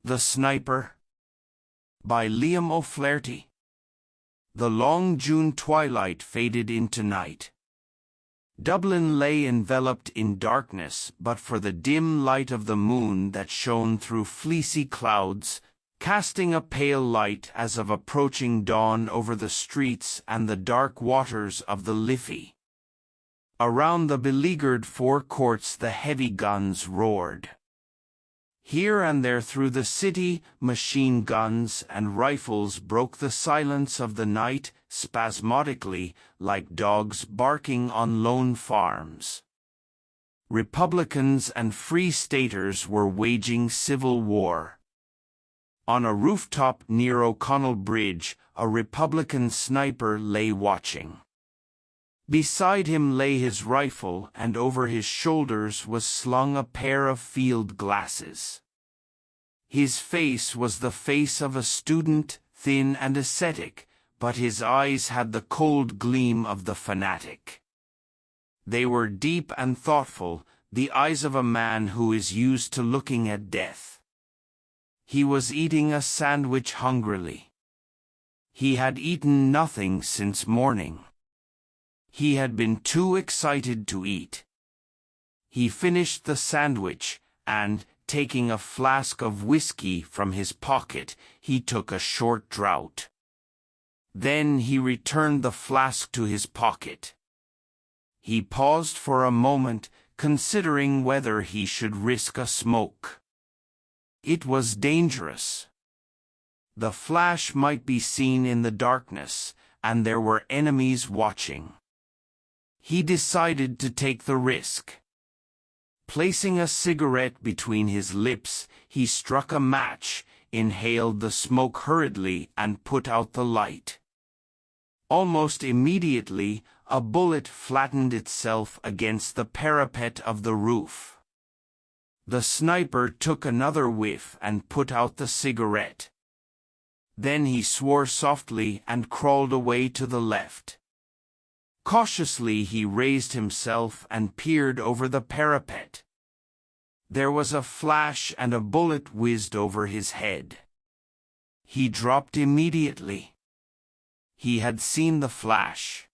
The Sniper by Liam O'Flaherty. The long June twilight faded into night. Dublin lay enveloped in darkness but for the dim light of the moon that shone through fleecy clouds, casting a pale light as of approaching dawn over the streets and the dark waters of the Liffey. Around the beleaguered forecourts the heavy guns roared. Here and there through the city, machine guns and rifles broke the silence of the night, spasmodically, like dogs barking on lone farms. Republicans and Free Staters were waging civil war. On a rooftop near O'Connell Bridge, a Republican sniper lay watching. Beside him lay his rifle, and over his shoulders was slung a pair of field glasses. His face was the face of a student, thin and ascetic, but his eyes had the cold gleam of the fanatic. They were deep and thoughtful, the eyes of a man who is used to looking at death. He was eating a sandwich hungrily. He had eaten nothing since morning. He had been too excited to eat. He finished the sandwich, and, taking a flask of whiskey from his pocket, he took a short draught. Then he returned the flask to his pocket. He paused for a moment, considering whether he should risk a smoke. It was dangerous. The flash might be seen in the darkness, and there were enemies watching. He decided to take the risk. Placing a cigarette between his lips, he struck a match, inhaled the smoke hurriedly, and put out the light. Almost immediately, a bullet flattened itself against the parapet of the roof. The sniper took another whiff and put out the cigarette. Then he swore softly and crawled away to the left. Cautiously he raised himself and peered over the parapet. There was a flash and a bullet whizzed over his head. He dropped immediately. He had seen the flash.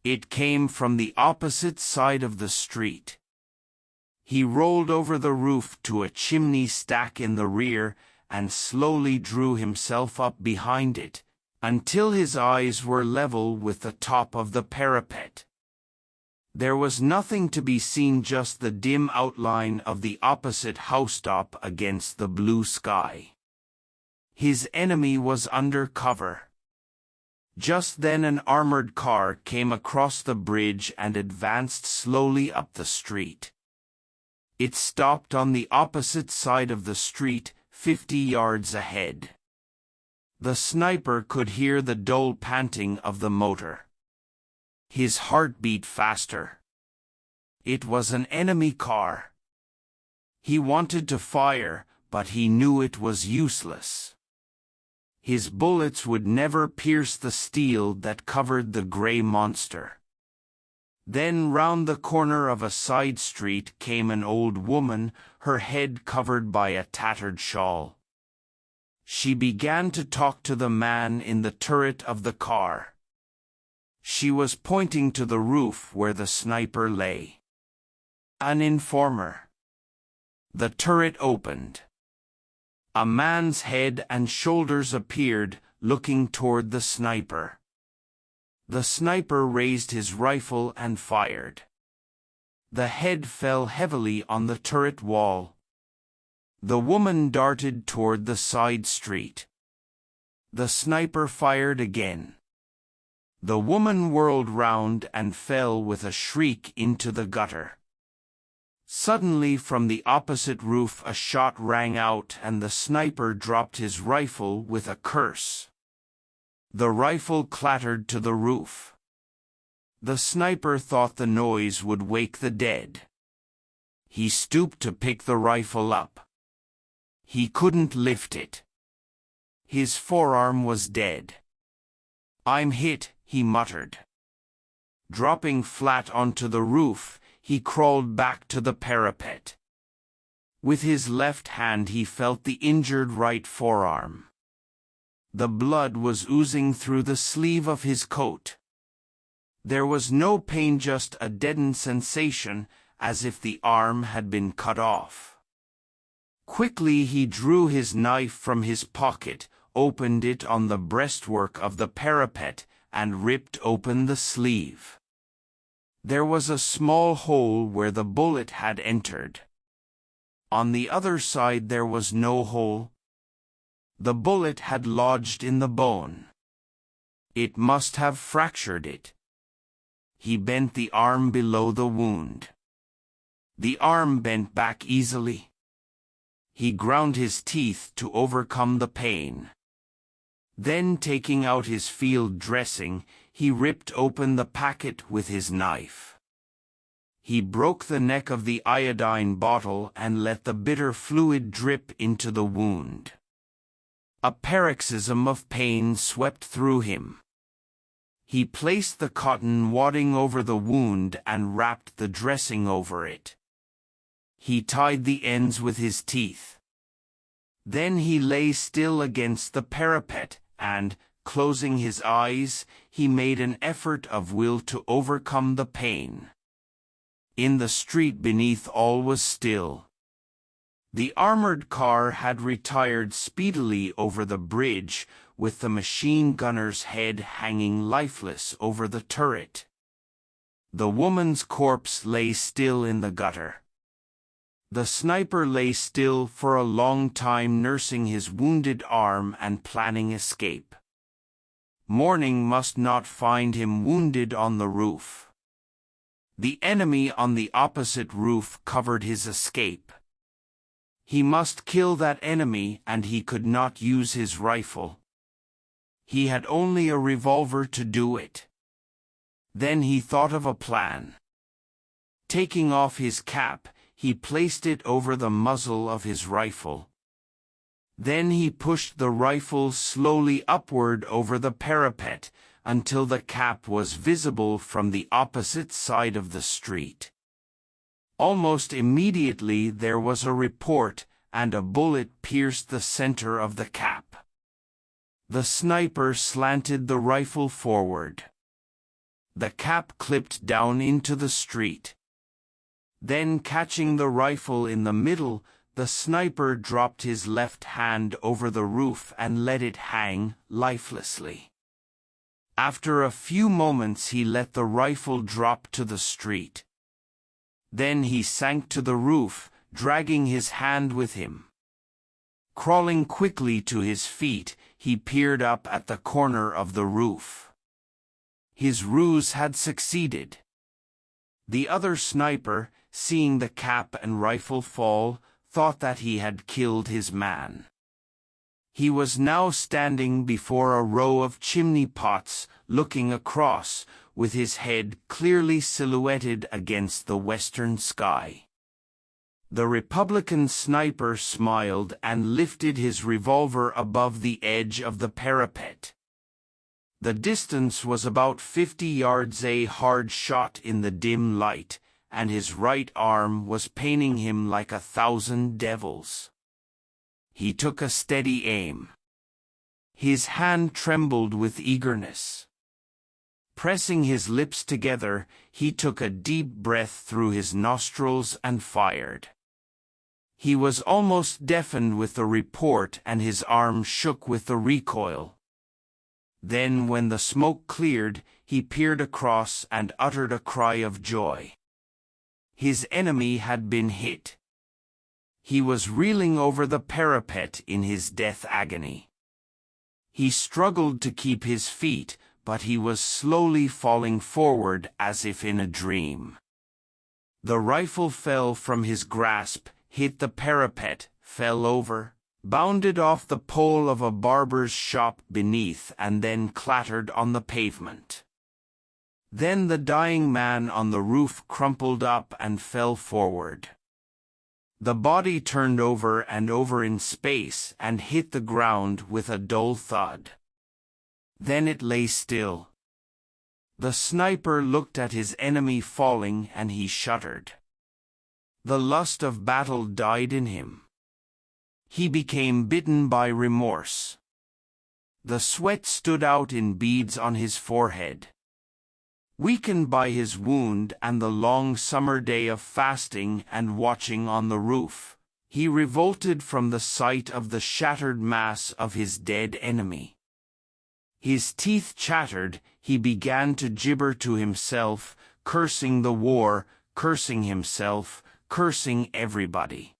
It came from the opposite side of the street. He rolled over the roof to a chimney stack in the rear and slowly drew himself up behind it, until his eyes were level with the top of the parapet. There was nothing to be seen, just the dim outline of the opposite housetop against the blue sky. His enemy was under cover. Just then an armored car came across the bridge and advanced slowly up the street. It stopped on the opposite side of the street, 50 yards ahead. The sniper could hear the dull panting of the motor. His heart beat faster. It was an enemy car. He wanted to fire, but he knew it was useless. His bullets would never pierce the steel that covered the gray monster. Then round the corner of a side street came an old woman, her head covered by a tattered shawl. She began to talk to the man in the turret of the car. She was pointing to the roof where the sniper lay. An informer. The turret opened. A man's head and shoulders appeared, looking toward the sniper. The sniper raised his rifle and fired. The head fell heavily on the turret wall. The woman darted toward the side street. The sniper fired again. The woman whirled round and fell with a shriek into the gutter. Suddenly from the opposite roof a shot rang out and the sniper dropped his rifle with a curse. The rifle clattered to the roof. The sniper thought the noise would wake the dead. He stooped to pick the rifle up. He couldn't lift it. His forearm was dead. "I'm hit," he muttered. Dropping flat onto the roof, he crawled back to the parapet. With his left hand he felt the injured right forearm. The blood was oozing through the sleeve of his coat. There was no pain, just a deadened sensation, as if the arm had been cut off. Quickly he drew his knife from his pocket, opened it on the breastwork of the parapet, and ripped open the sleeve. There was a small hole where the bullet had entered. On the other side there was no hole. The bullet had lodged in the bone. It must have fractured it. He bent the arm below the wound. The arm bent back easily. He ground his teeth to overcome the pain. Then, taking out his field dressing, he ripped open the packet with his knife. He broke the neck of the iodine bottle and let the bitter fluid drip into the wound. A paroxysm of pain swept through him. He placed the cotton wadding over the wound and wrapped the dressing over it. He tied the ends with his teeth. Then he lay still against the parapet and, closing his eyes, he made an effort of will to overcome the pain. In the street beneath all was still. The armored car had retired speedily over the bridge, with the machine gunner's head hanging lifeless over the turret. The woman's corpse lay still in the gutter. The sniper lay still for a long time, nursing his wounded arm and planning escape. Morning must not find him wounded on the roof. The enemy on the opposite roof covered his escape. He must kill that enemy, and he could not use his rifle. He had only a revolver to do it. Then he thought of a plan. Taking off his cap, he placed it over the muzzle of his rifle. Then he pushed the rifle slowly upward over the parapet until the cap was visible from the opposite side of the street. Almost immediately there was a report, and a bullet pierced the center of the cap. The sniper slanted the rifle forward. The cap clipped down into the street. Then, catching the rifle in the middle, the sniper dropped his left hand over the roof and let it hang lifelessly. After a few moments he let the rifle drop to the street. Then he sank to the roof, dragging his hand with him. Crawling quickly to his feet, he peered up at the corner of the roof. His ruse had succeeded. The other sniper, seeing the cap and rifle fall, thought that he had killed his man. He was now standing before a row of chimney pots, looking across, with his head clearly silhouetted against the western sky. The Republican sniper smiled and lifted his revolver above the edge of the parapet. The distance was about 50 yards, a hard shot in the dim light, and his right arm was paining him like 1,000 devils. He took a steady aim. His hand trembled with eagerness. Pressing his lips together, he took a deep breath through his nostrils and fired. He was almost deafened with the report, and his arm shook with the recoil. Then, when the smoke cleared, he peered across and uttered a cry of joy. His enemy had been hit. He was reeling over the parapet in his death agony. He struggled to keep his feet, but he was slowly falling forward as if in a dream. The rifle fell from his grasp, hit the parapet, fell over, bounded off the pole of a barber's shop beneath, and then clattered on the pavement. Then the dying man on the roof crumpled up and fell forward. The body turned over and over in space and hit the ground with a dull thud. Then it lay still. The sniper looked at his enemy falling, and he shuddered. The lust of battle died in him. He became bitten by remorse. The sweat stood out in beads on his forehead. Weakened by his wound and the long summer day of fasting and watching on the roof, he revolted from the sight of the shattered mass of his dead enemy. His teeth chattered, he began to gibber to himself, cursing the war, cursing himself, cursing everybody.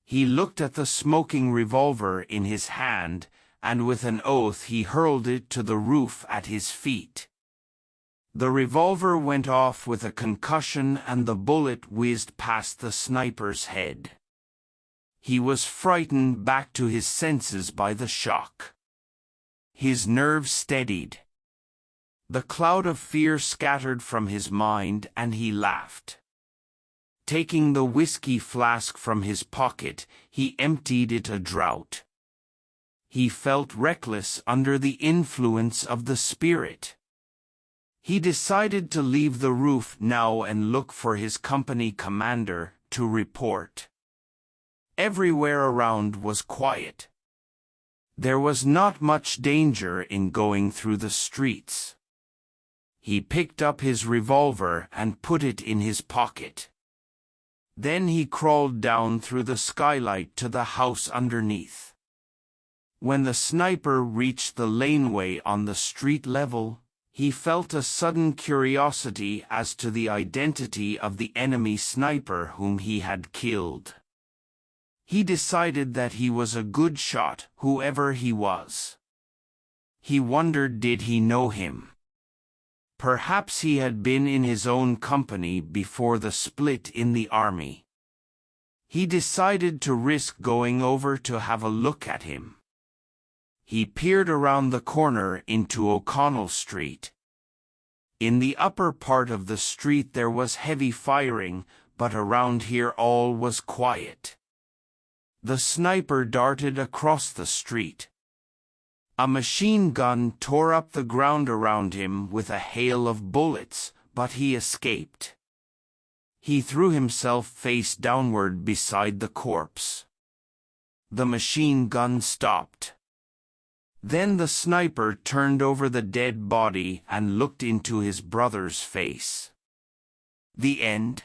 He looked at the smoking revolver in his hand, and with an oath he hurled it to the roof at his feet. The revolver went off with a concussion and the bullet whizzed past the sniper's head. He was frightened back to his senses by the shock. His nerves steadied. The cloud of fear scattered from his mind and he laughed. Taking the whiskey flask from his pocket, he emptied it a draught. He felt reckless under the influence of the spirit. He decided to leave the roof now and look for his company commander to report. Everywhere around was quiet. There was not much danger in going through the streets. He picked up his revolver and put it in his pocket. Then he crawled down through the skylight to the house underneath. When the sniper reached the laneway on the street level, he felt a sudden curiosity as to the identity of the enemy sniper whom he had killed. He decided that he was a good shot, whoever he was. He wondered, did he know him? Perhaps he had been in his own company before the split in the army. He decided to risk going over to have a look at him. He peered around the corner into O'Connell Street. In the upper part of the street there was heavy firing, but around here all was quiet. The sniper darted across the street. A machine gun tore up the ground around him with a hail of bullets, but he escaped. He threw himself face downward beside the corpse. The machine gun stopped. Then the sniper turned over the dead body and looked into his brother's face. The end.